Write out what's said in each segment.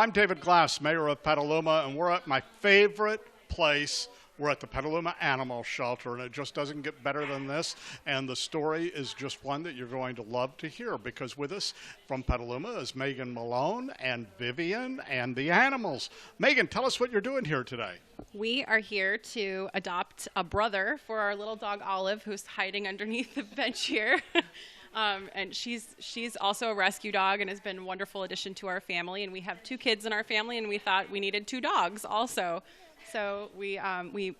I'm David Glass, Mayor of Petaluma, and we're at my favorite place. We're at the Petaluma Animal Shelter, and it just doesn't get better than this. And the story is just one that you're going to love to hear, because with us from Petaluma is Megan Malone and Vivian and the animals. Megan, tell us what you're doing here today. We are here to adopt a brother for our little dog Olive, who's hiding underneath the bench here. And she's also a rescue dog and has been a wonderful addition to our family. And we have 2 kids in our family, and we thought we needed 2 dogs also. So we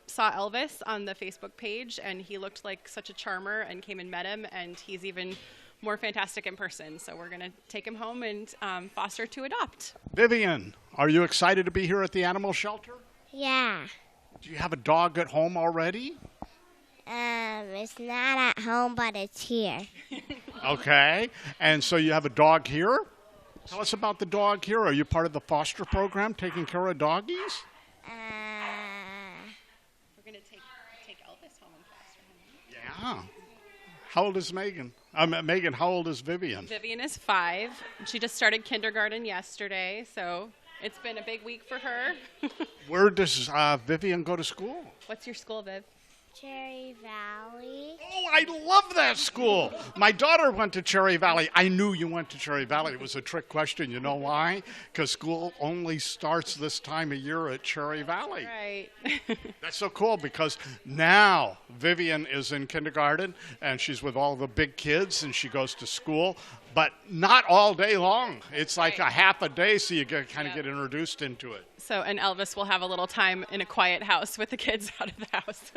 saw Elvis on the Facebook page, and he looked like such a charmer, and came and met him, and he's even more fantastic in person. So we're going to take him home and foster to adopt. Vivian, are you excited to be here at the animal shelter? Yeah. Do you have a dog at home already? It's not at home, but it's here. Okay. And so you have a dog here? Tell us about the dog here. Are you part of the foster program taking care of doggies? We're going to take Elvis home and foster him. Yeah. How old is Megan? Megan, how old is Vivian? Vivian is 5. She just started kindergarten yesterday, so it's been a big week for her. Where does Vivian go to school? What's your school, Viv? Cherry Valley. Oh, I love that school. My daughter went to Cherry Valley. I knew you went to Cherry Valley. It was a trick question. You know why? Because school only starts this time of year at Cherry Valley. Right. That's so cool, because now Vivian is in kindergarten, and she's with all the big kids, and she goes to school, but not all day long. It's like a half a day, so you kind of get introduced into it. So, and Elvis will have a little time in a quiet house with the kids out of the house.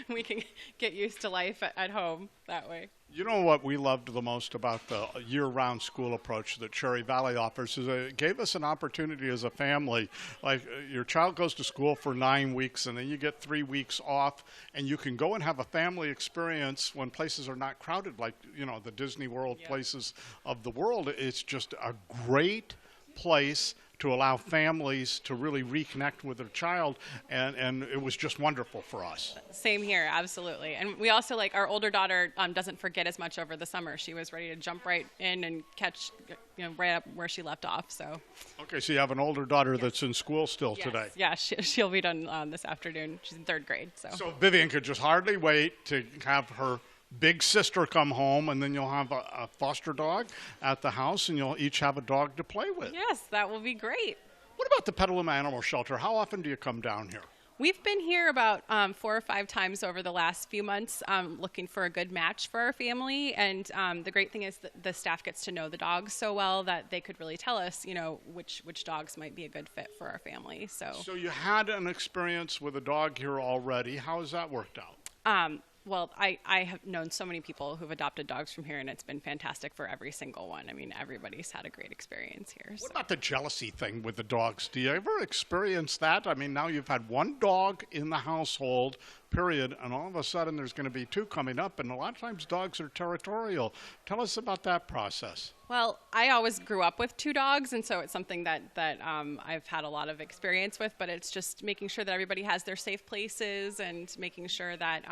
We can get used to life at home that way. You know what we loved the most about the year-round school approach that Cherry Valley offers is it gave us an opportunity as a family. Like your child goes to school for 9 weeks, and then you get 3 weeks off, and you can go and have a family experience when places are not crowded, like, you know, the Disney World places of the world. It's just a great place to allow families to really reconnect with their child, and it was just wonderful for us. Same here, absolutely. And we also, like, our older daughter doesn't forget as much over the summer. She was ready to jump right in and catch, you know, right up where she left off. So. Okay, so you have an older daughter that's in school still today. Yeah, she'll be done this afternoon. She's in 3rd grade. So Vivian could just hardly wait to have her big sister come home, and then you'll have a foster dog at the house, and you'll each have a dog to play with. Yes, that will be great. What about the Petaluma Animal Shelter? How often do you come down here? We've been here about 4 or 5 times over the last few months, looking for a good match for our family. And the great thing is that the staff gets to know the dogs so well that they could really tell us, you know, which dogs might be a good fit for our family. So you had an experience with a dog here already. How has that worked out? Well, I have known so many people who've adopted dogs from here, and it's been fantastic for every single one. I mean, everybody's had a great experience here. What about the jealousy thing with the dogs? Do you ever experience that? I mean, now you've had 1 dog in the household, period, and all of a sudden there's going to be 2 coming up, and a lot of times dogs are territorial. Tell us about that process. Well, I always grew up with 2 dogs, and so it's something that I've had a lot of experience with, but it's just making sure that everybody has their safe places and making sure that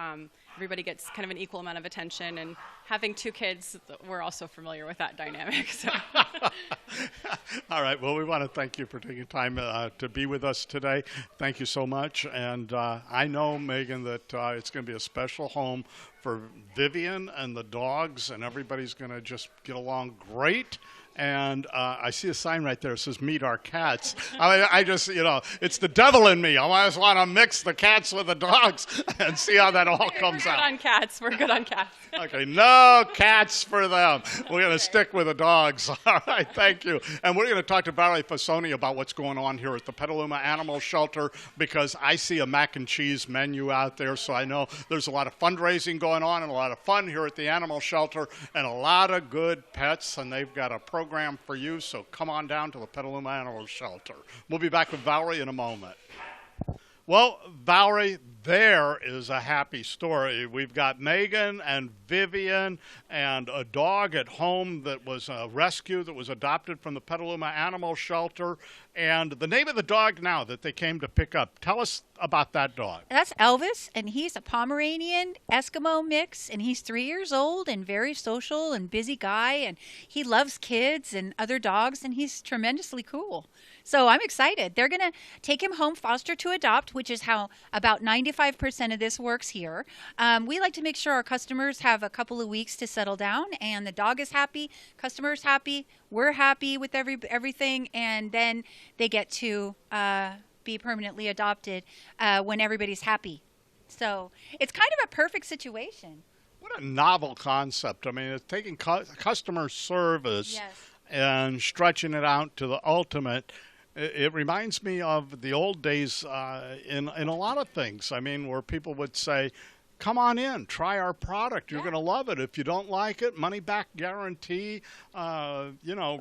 everybody gets kind of an equal amount of attention. And having 2 kids, we're also familiar with that dynamic. So. All right. Well, we want to thank you for taking time to be with us today. Thank you so much. And I know, Megan, that it's going to be a special home for Vivian and the dogs, and everybody's going to just get along great. And I see a sign right there that says, "Meet our cats." I just, you know, it's the devil in me. I just want to mix the cats with the dogs and see how that all comes out. We're good on cats. We're good on cats. Okay, no cats for them. We're going to stick with the dogs. All right, thank you. And we're going to talk to Valerie Fausone about what's going on here at the Petaluma Animal Shelter, because I see a mac and cheese menu out there, so I know there's a lot of fundraising going on and a lot of fun here at the animal shelter and a lot of good pets, and they've got a program for you, so come on down to the Petaluma Animal Shelter. We'll be back with Valerie in a moment. Well, Valerie, there is a happy story. We've got Megan and Vivian and a dog at home that was a rescue that was adopted from the Petaluma Animal Shelter. And the name of the dog now that they came to pick up, tell us about that dog. That's Elvis, and he's a Pomeranian Eskimo mix, and he's 3 years old and very social and busy guy, and he loves kids and other dogs, and he's tremendously cool. So I'm excited. They're going to take him home, foster to adopt, which is how about 95% of this works here. We like to make sure our customers have a couple of weeks to settle down, and the dog is happy, customer's happy, we're happy with everything, and then they get to be permanently adopted when everybody's happy. So it's kind of a perfect situation. What a novel concept. I mean, it's taking customer service Yes. and stretching it out to the ultimate. It reminds me of the old days in a lot of things. I mean, where people would say, come on in, try our product. You're going to love it. If you don't like it, money back guarantee,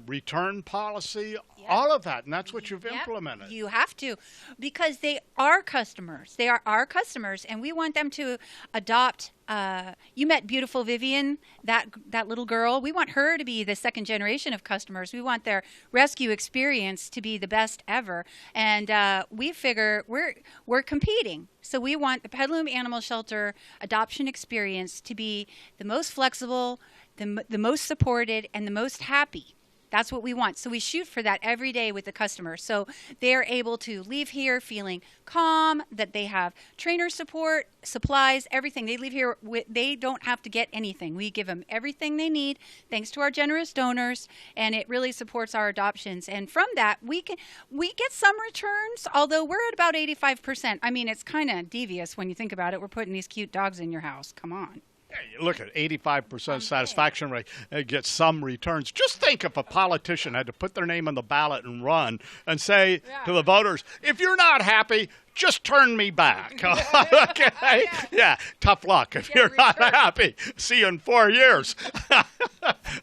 return policy, all of that. And that's what you've implemented. You have to, because they are customers. They are our customers, and we want them to adopt. You met beautiful Vivian, that little girl. We want her to be the second generation of customers. We want their rescue experience to be the best ever. And we figure we're competing. So we want the Petaluma Animal Shelter adoption experience to be the most flexible, the most supported, and the most happy. That's what we want. So we shoot for that every day with the customers. So they're able to leave here feeling calm, that they have trainer support, supplies, everything. They leave here, they don't have to get anything. We give them everything they need, thanks to our generous donors, and it really supports our adoptions. And from that, we get some returns, although we're at about 85%. I mean, it's kind of devious when you think about it. We're putting these cute dogs in your house. Come on. Yeah, you look at 85% satisfaction rate, get some returns. Just think if a politician had to put their name on the ballot and run and say to the voters, if you're not happy, just turn me back. Okay? Yeah, tough luck if you're not happy. See you in 4 years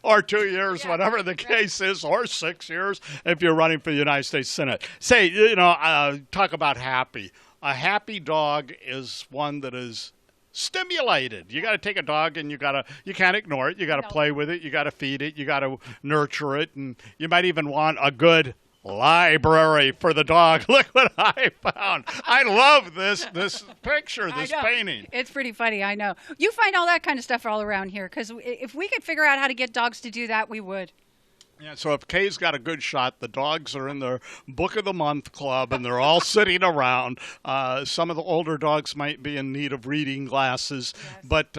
or 2 years, whatever the case is, or 6 years if you're running for the United States Senate. Say, talk about happy. A happy dog is one that is stimulated. You got to take a dog and you can't ignore it. You got to play with it. You got to feed it. You got to nurture it. And you might even want a good library for the dog. Look what I found. I love this picture, this painting. It's pretty funny, I know. You find all that kind of stuff all around here, because if we could figure out how to get dogs to do that, we would. Yeah, so if Kaye's got a good shot, the dogs are in the Book of the Month club, and they're all sitting around. Some of the older dogs might be in need of reading glasses. Yes. But,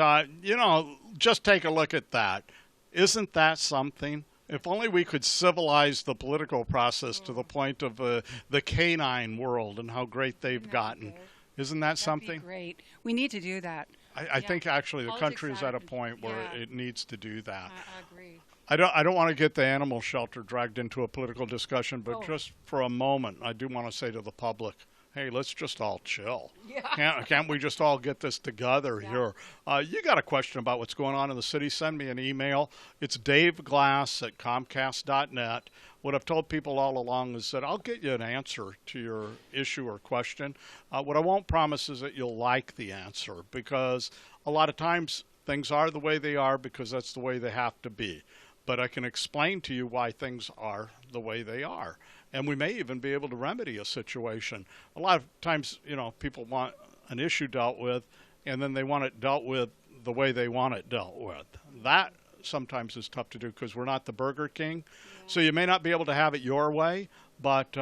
just take a look at that. Isn't that something? If only we could civilize the political process to the point of the canine world and how great they've gotten. Isn't that something? That'd be great. We need to do that. I think, actually, the country is at a point where it needs to do that. I agree. I don't want to get the animal shelter dragged into a political discussion, but just for a moment, I do want to say to the public, hey, let's just all chill. Yeah. Can't we just all get this together here? You got a question about what's going on in the city, send me an email. It's daveglass@comcast.net. What I've told people all along is that I'll get you an answer to your issue or question. What I won't promise is that you'll like the answer, because a lot of times things are the way they are because that's the way they have to be. But I can explain to you why things are the way they are. And we may even be able to remedy a situation. A lot of times, people want an issue dealt with, and then they want it dealt with the way they want it dealt with. That sometimes is tough to do because we're not the Burger King. Yeah. So you may not be able to have it your way, but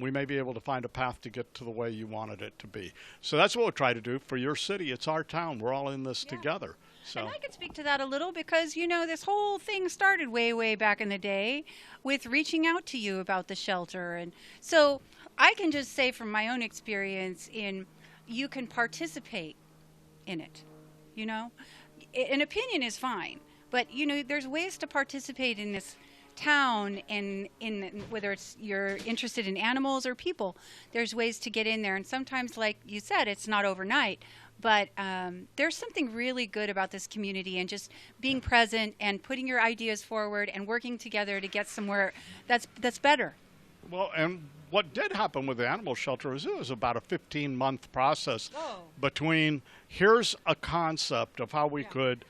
we may be able to find a path to get to the way you wanted it to be. So that's what we'll try to do for your city. It's our town. We're all in this together. So. And I can speak to that a little because, this whole thing started way, way back in the day with reaching out to you about the shelter. And so I can just say from my own experience you can participate in it, An opinion is fine, but, there's ways to participate in this town, and in whether it's you're interested in animals or people, there's ways to get in there. And sometimes, like you said, it's not overnight. But there's something really good about this community and just being present and putting your ideas forward and working together to get somewhere that's better. Well, and what did happen with the animal shelter is it was about a 15-month process between here's a concept of how we could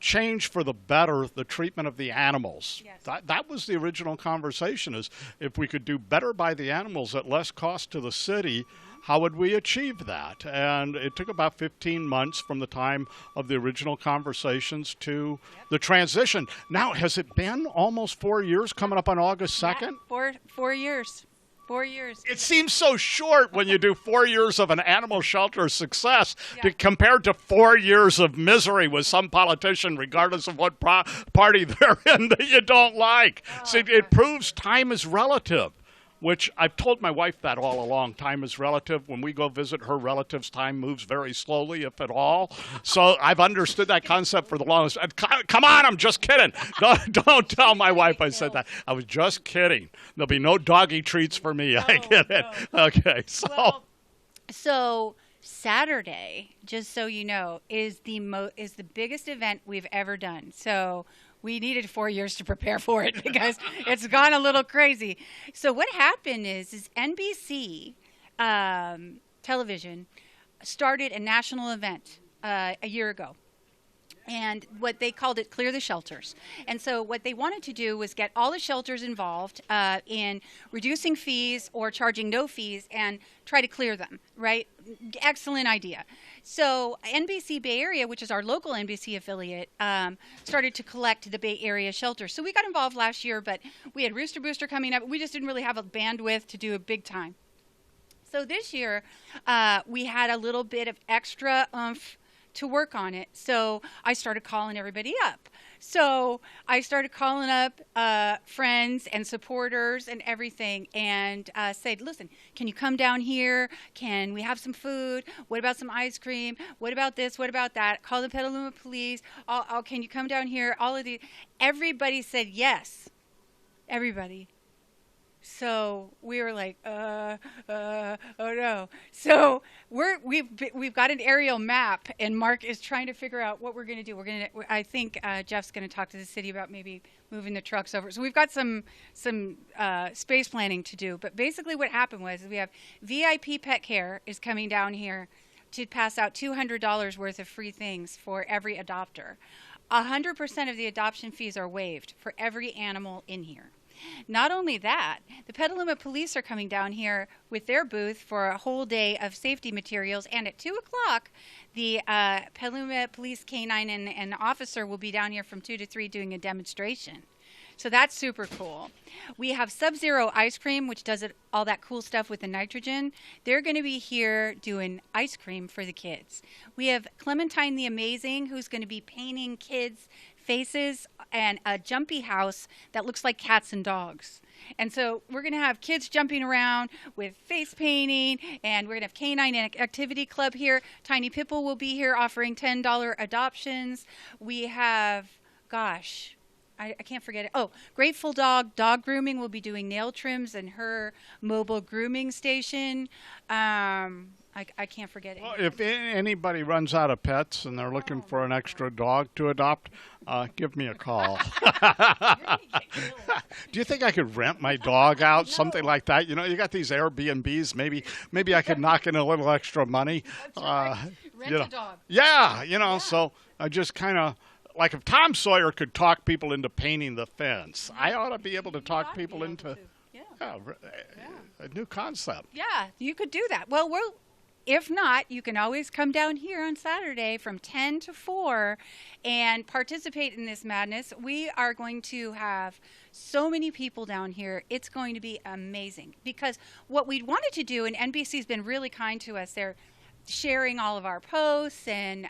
change for the better the treatment of the animals. Yes. That was the original conversation, is if we could do better by the animals at less cost to the city, how would we achieve that? And it took about 15 months from the time of the original conversations to the transition. Now, has it been almost 4 years, coming up on August 2nd? Yeah, 4 years. 4 years. It seems so short when you do 4 years of an animal shelter success compared to 4 years of misery with some politician, regardless of what party they're in, that you don't like. See, it proves time is relative, which I've told my wife that all along. Time is relative. When we go visit her relatives, time moves very slowly, if at all. So I've understood that concept for the longest. Come on, I'm just kidding. Don't tell my wife I said that. I was just kidding. There'll be no doggy treats for me. I get it. Okay, so. Well, so Saturday, just so you know, is the biggest event we've ever done. So we needed 4 years to prepare for it because it's gone a little crazy. So what happened is NBC television started a national event a year ago. And what they called it, Clear the Shelters. And so what they wanted to do was get all the shelters involved in reducing fees or charging no fees and try to clear them, right? Excellent idea. So NBC Bay Area, which is our local NBC affiliate, started to collect the Bay Area shelters. So we got involved last year, but we had Rooster Booster coming up. We just didn't really have a bandwidth to do a big time. So this year, we had a little bit of extra oomph to work on it. So I started calling everybody up. So I started calling up friends and supporters and everything and said, listen, can you come down here? Can we have some food? What about some ice cream? What about this? What about that? Call the Petaluma police. Can you come down here? All of these. Everybody said yes. Everybody. So we were like, oh no. So we've got an aerial map, and Mark is trying to figure out what we're going to do. I think Jeff's going to talk to the city about maybe moving the trucks over. So we've got some space planning to do. But basically, what happened was we have VIP Pet Care is coming down here to pass out $200 worth of free things for every adopter. 100% of the adoption fees are waived for every animal in here. Not only that, the Petaluma police are coming down here with their booth for a whole day of safety materials, and at 2 o'clock, the Petaluma Police Canine and officer will be down here from 2 to 3 doing a demonstration. So that's super cool. We have Sub-Zero Ice Cream, which does all that cool stuff with the nitrogen. They're going to be here doing ice cream for the kids. We have Clementine the Amazing, who's going to be painting kids' faces and a jumpy house that looks like cats and dogs. And so we're going to have kids jumping around with face painting, and we're going to have Canine Activity Club here. Tiny Pipple will be here offering $10 adoptions. We have, gosh, I can't forget it. Oh, Grateful Dog Grooming will be doing nail trims in her mobile grooming station. I can't forget it. Well, if anybody runs out of pets and they're looking for an extra dog to adopt, give me a call. Do you think I could rent my dog out, something like that? You know, you got these Airbnbs. Maybe I could knock in a little extra money. Rent a dog. Yeah, so I just kind of, like if Tom Sawyer could talk people into painting the fence, I ought to be able to talk people into a new concept. Yeah, you could do that. Well, if not, you can always come down here on Saturday from 10 to 4 and participate in this madness. We are going to have so many people down here. It's going to be amazing. Because what we wanted to do, and NBC's been really kind to us, they're sharing all of our posts, and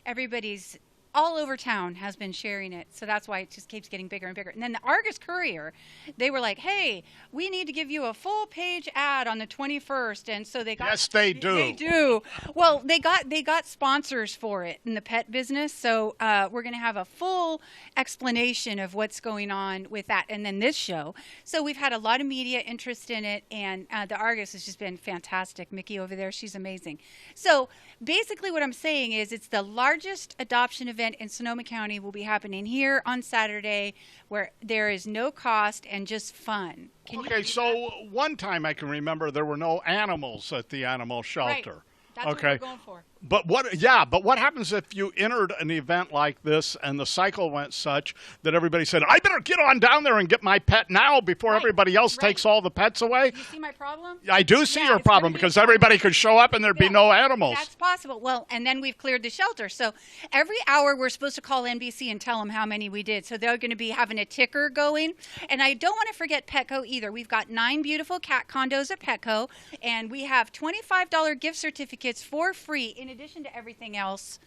everybody's all over town has been sharing it. So that's why it just keeps getting bigger and bigger. And then the Argus Courier, they were like, hey, we need to give you a full page ad on the 21st. And so they got... Yes, they do. They do. Well, they got sponsors for it in the pet business. So we're going to have a full explanation of what's going on with that. And then this show. So we've had a lot of media interest in it. And the Argus has just been fantastic. Mickey over there, she's amazing. So basically what I'm saying is it's the largest adoption event in Sonoma County. Will be happening here on Saturday, where there is no cost and just fun. Okay, so one time I can remember there were no animals at the animal shelter. Right. That's what we're going for. But what happens if you entered an event like this and the cycle went such that everybody said, I better get on down there and get my pet now before Right, everybody else right. takes all the pets away? You see my problem? I do see Yeah, your it's gonna problem be- because everybody could show up and there'd be Yeah, no animals. That's possible. Well, and then we've cleared the shelter. So every hour we're supposed to call NBC and tell them how many we did. So they're going to be having a ticker going. And I don't want to forget Petco either. We've got 9 beautiful cat condos at Petco, and we have $25 gift certificates for free in addition to everything else.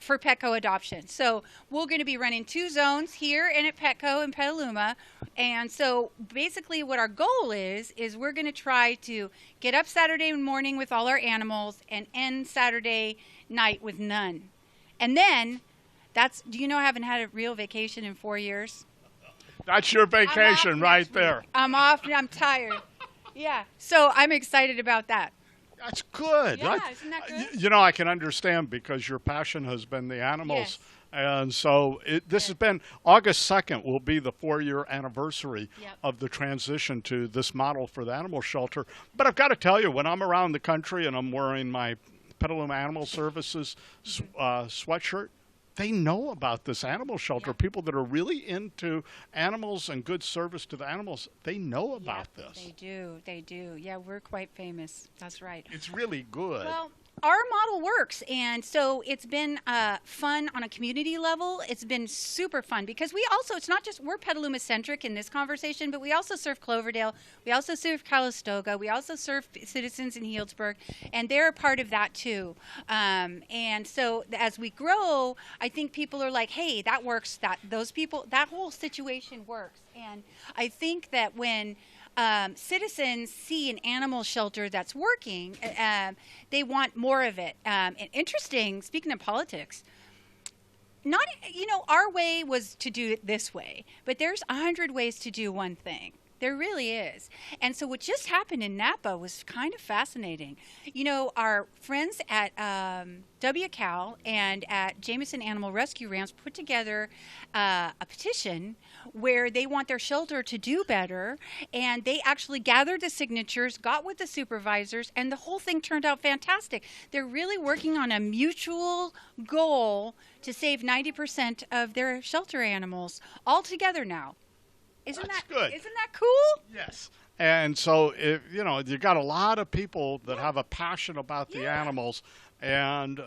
For Petco adoption. So we're going to be running 2 zones here and at Petco in Petaluma. And so basically what our goal is we're going to try to get up Saturday morning with all our animals and end Saturday night with none. And then do you know I haven't had a real vacation in 4 years? That's your vacation right there. I'm off and I'm tired. Yeah. So I'm excited about that. That's good. Yeah, isn't that good? You know, I can understand because your passion has been the animals. Yes. And so this has been August 2nd will be the 4-year anniversary Yep. of the transition to this model for the animal shelter. But I've got to tell you, when I'm around the country and I'm wearing my Petaluma Animal Services sweatshirt, they know about this animal shelter. Yep. People that are really into animals and good service to the animals, they know about this. They do. Yeah, we're quite famous. That's right. It's really good. Well, our model works, and so it's been fun on a community level. It's been super fun because it's not just we're Petaluma centric in this conversation, but we also serve Cloverdale, we also serve Calistoga, we also serve citizens in Healdsburg, and they're a part of that too. And so as we grow, I think people are like, hey, that works. That whole situation works, and I think that when citizens see an animal shelter that's working, they want more of it. And interesting, speaking of politics, our way was to do it this way, but there's 100 ways to do one thing. There really is. And so what just happened in Napa was kind of fascinating. Our friends at WCAL and at Jameson Animal Rescue Ranch put together a petition where they want their shelter to do better, and they actually gathered the signatures, got with the supervisors, and the whole thing turned out fantastic. They're really working on a mutual goal to save 90% of their shelter animals all together now. Isn't That's that good. Isn't that cool? Yes. And so, you got a lot of people that have a passion about the Yeah. animals, and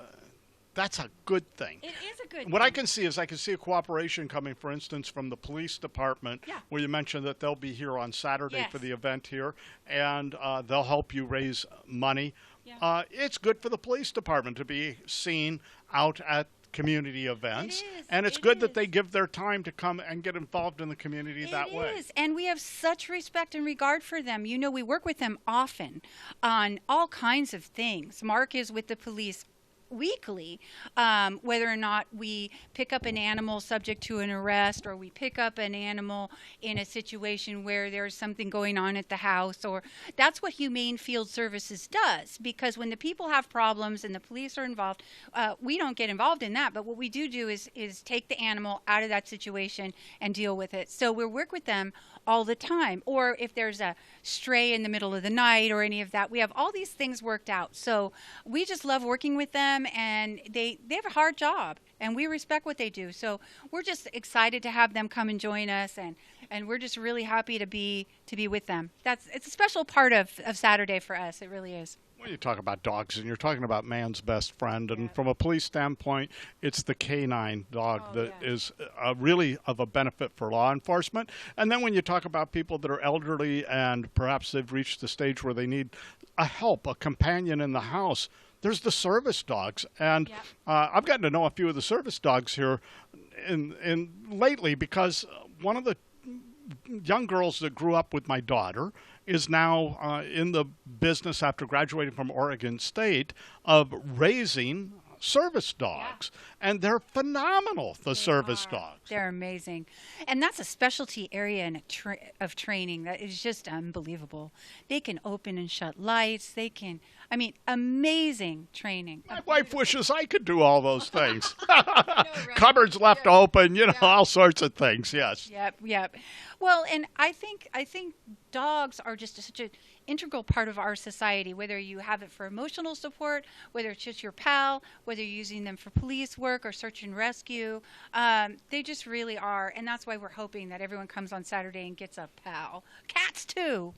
that's a good thing. It is a good What thing. I can see is a cooperation coming, for instance, from the police department, Yeah. where you mentioned that they'll be here on Saturday Yes. for the event here, and they'll help you raise money. Yeah. It's good for the police department to be seen out at community events, is. and it's It good that is. they give their time to come and get involved in the community that way. It is, and we have such respect and regard for them. We work with them often on all kinds of things. Mark is with the police weekly, whether or not we pick up an animal subject to an arrest, or we pick up an animal in a situation where there's something going on at the house, or that's what Humane Field Services does. Because when the people have problems and the police are involved, we don't get involved in that. But what we do is take the animal out of that situation and deal with it. So we work with them all the time. Or if there's a stray in the middle of the night or any of that, we have all these things worked out. So we just love working with them, and they have a hard job, and we respect what they do. So we're just excited to have them come and join us, and we're just really happy to be with them. It's a special part of Saturday for us. It really is. When you talk about dogs, and you're talking about man's best friend, and from a police standpoint, it's the Canine dog that is really of a benefit for law enforcement. And then when you talk about people that are elderly and perhaps they've reached the stage where they need a companion in the house, there's the service dogs. And I've gotten to know a few of the service dogs here in lately, because one of the young girls that grew up with my daughter is now in the business, after graduating from Oregon State, of raising service dogs. And they're phenomenal, the service dogs. They're amazing. And that's a specialty area of training that is just unbelievable. They can open and shut lights. Amazing training. My wife wishes I could do all those things. Cupboards left open, all sorts of things, yes. Yep. Well, and I think dogs are just such an integral part of our society, whether you have it for emotional support, whether it's just your pal, whether you're using them for police work or search and rescue. They just really are. And that's why we're hoping that everyone comes on Saturday and gets a pal. Cats, too.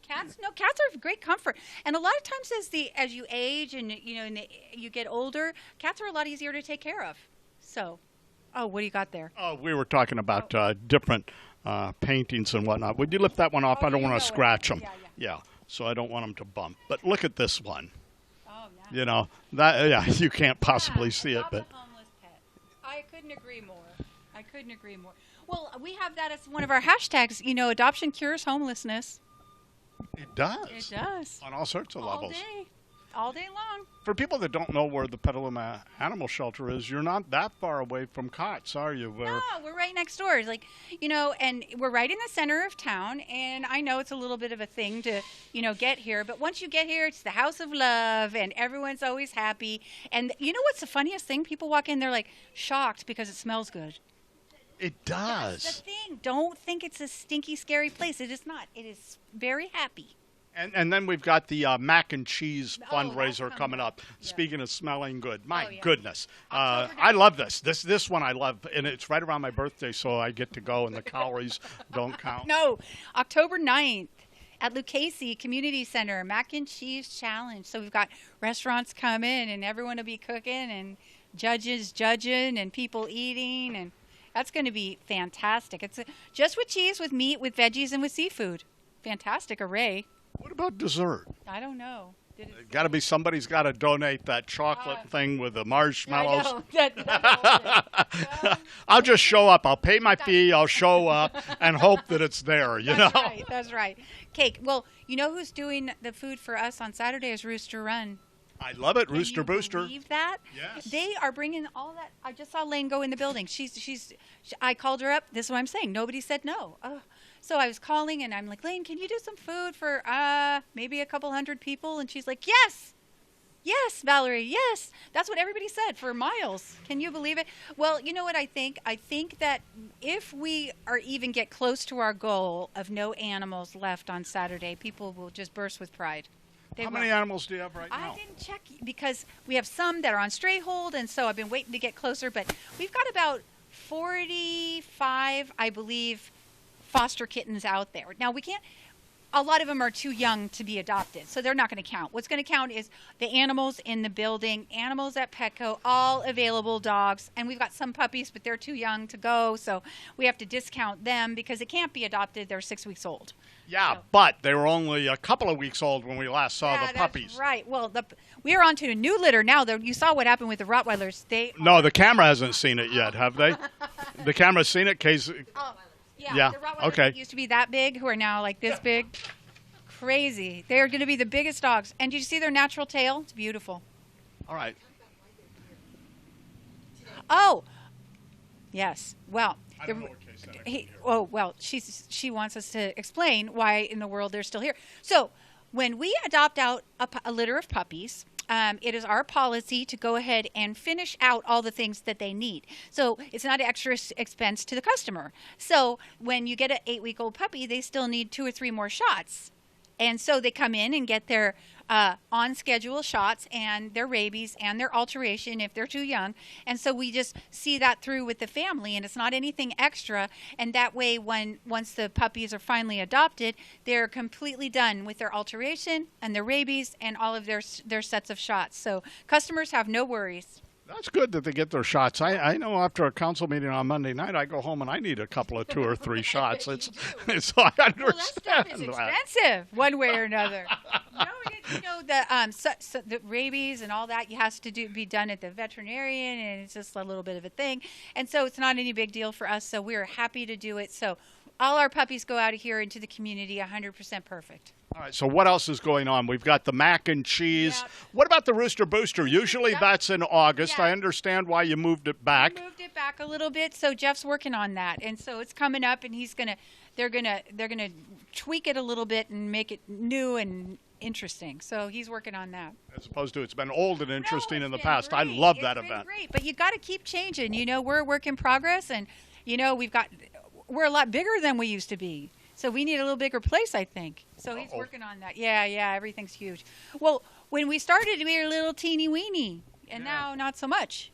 Cats are great comfort. And a lot of times as you age and you get older, cats are a lot easier to take care of. So, what do you got there? Oh, we were talking about different paintings and whatnot. Would you lift that one up? I don't want to scratch them. Yeah, so I don't want them to bump. But look at this one. Oh, nice. You know, that you can't possibly see it, but a homeless pet. I couldn't agree more. Well, we have that as one of our hashtags, adoption cures homelessness. it does. It does. On all sorts of levels. All day long. For people that don't know where the Petaluma Animal Shelter is, you're not that far away from COTS, are you? No, we're right next door. It's like, and we're right in the center of town. And I know it's a little bit of a thing to, get here. But once you get here, it's the house of love, and everyone's always happy. And you know what's the funniest thing? People walk in, they're like shocked because it smells good. It does. That's the thing. Don't think it's a stinky, scary place. It is not. It is very happy. And then we've got the mac and cheese fundraiser that's coming up. Yeah. Speaking of smelling good, my yeah. goodness, I love this. This one I love, and it's right around my birthday, so I get to go, and the calories don't count. No, October 9th at Lucchese Community Center, Mac and Cheese Challenge. So we've got restaurants coming, and everyone will be cooking, and judges judging, and people eating, and that's going to be fantastic. It's just with cheese, with meat, with veggies, and with seafood. Fantastic array. What about dessert? I don't know. Got to be somebody's got to donate that chocolate thing with the marshmallows. I'll just show up. I'll pay my fee. I'll show up and hope that it's there. That's right. Cake. Well, you know who's doing the food for us on Saturday is Rooster Run. I love it, Rooster Can you Booster. Believe that? Yes. They are bringing all that. I just saw Lane go in the building. I called her up. This is what I'm saying. Nobody said no. So I was calling, and I'm like, Lane, can you do some food for maybe a couple hundred people? And she's like, yes, Valerie, yes. That's what everybody said for miles. Can you believe it? Well, you know what I think? I think that if we are even get close to our goal of no animals left on Saturday, people will just burst with pride. How many animals do you have right now? I didn't check because we have some that are on stray hold, and so I've been waiting to get closer. But we've got about 45, I believe, foster kittens out there. Now, a lot of them are too young to be adopted, so they're not going to count. What's going to count is the animals in the building, animals at Petco, all available dogs. And we've got some puppies, but they're too young to go, so we have to discount them because it can't be adopted. They're 6 weeks old. Yeah, but they were only a couple of weeks old when we last saw the puppies. That's right. Well, we are on to a new litter now. You saw what happened with the rottweilers. No, the camera hasn't seen it yet, have they? The camera's seen it? Yeah. The rottweilers that used to be that big, who are now like this big. Crazy. They are going to be the biggest dogs. And did you see their natural tail? It's beautiful. All right. Oh, yes. Well, I don't know what Kaye said. I couldn't hear. She wants us to explain why in the world they're still here. So when we adopt out a litter of puppies, it is our policy to go ahead and finish out all the things that they need. So it's not an extra expense to the customer. So when you get an 8-week-old puppy, they still need 2 or 3 more shots. And so they come in and get their on-schedule shots and their rabies and their alteration if they're too young. And so we just see that through with the family, and it's not anything extra. And that way, once the puppies are finally adopted, they're completely done with their alteration and their rabies and all of their sets of shots. So customers have no worries. That's good that they get their shots. I know after a council meeting on Monday night, I go home and I need a couple of 2 or 3 shots. So I understand Well, that stuff is expensive, one way or another. The rabies and all that has to be done at the veterinarian, and it's just a little bit of a thing. And so it's not any big deal for us. So we're happy to do it. So all our puppies go out of here into the community 100% perfect. All right, so what else is going on? We've got the mac and cheese. Yep. What about the Rooster Booster? Usually that's in August. Yeah. I understand why you moved it back. We moved it back a little bit, so Jeff's working on that, and so it's coming up, and they're gonna tweak it a little bit and make it new and interesting. So he's working on that. As opposed to it's been old and interesting in the been past. I great. love that It's been event. Great, but you got to keep changing. We're a work in progress, and we're a lot bigger than we used to be. So we need a little bigger place, I think. So he's working on that. Yeah, everything's huge. Well, when we started, we were a little teeny weeny, and now not so much.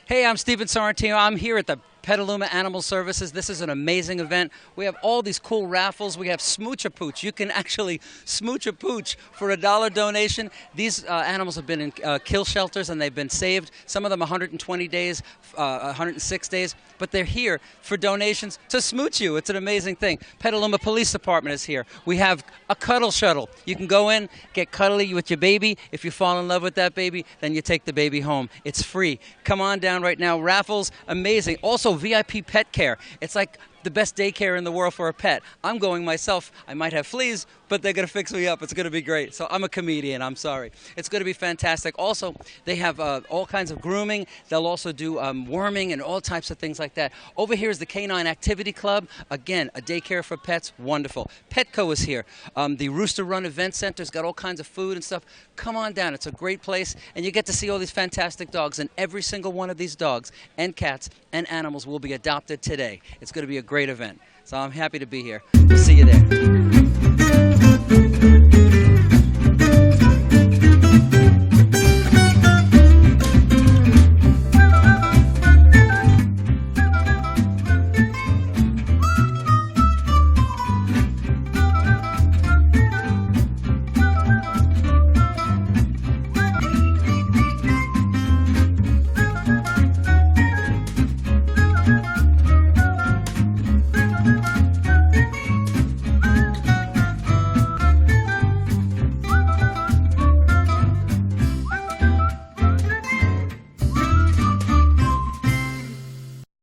Hey, I'm Stephen Sorrentino. I'm here at the Petaluma Animal Services. This is an amazing event. We have all these cool raffles. We have Smooch-a-Pooch. You can actually smooch a pooch for $1 donation. These animals have been in kill shelters and they've been saved. Some of them 120 days, 106 days, but they're here for donations to smooch you. It's an amazing thing. Petaluma Police Department is here. We have a cuddle shuttle. You can go in, get cuddly with your baby. If you fall in love with that baby, then you take the baby home. It's free. Come on down right now. Raffles, amazing. Also, VIP pet care. It's like the best daycare in the world for a pet. I'm going myself. I might have fleas, but they're going to fix me up. It's going to be great. So I'm a comedian. I'm sorry. It's going to be fantastic. Also, they have all kinds of grooming. They'll also do worming and all types of things like that. Over here is the Canine Activity Club. Again, a daycare for pets. Wonderful. Petco is here. The Rooster Run Event Center's got all kinds of food and stuff. Come on down. It's a great place, and you get to see all these fantastic dogs, and every single one of these dogs and cats and animals will be adopted today. It's going to be a great event. So I'm happy to be here. We'll see you there.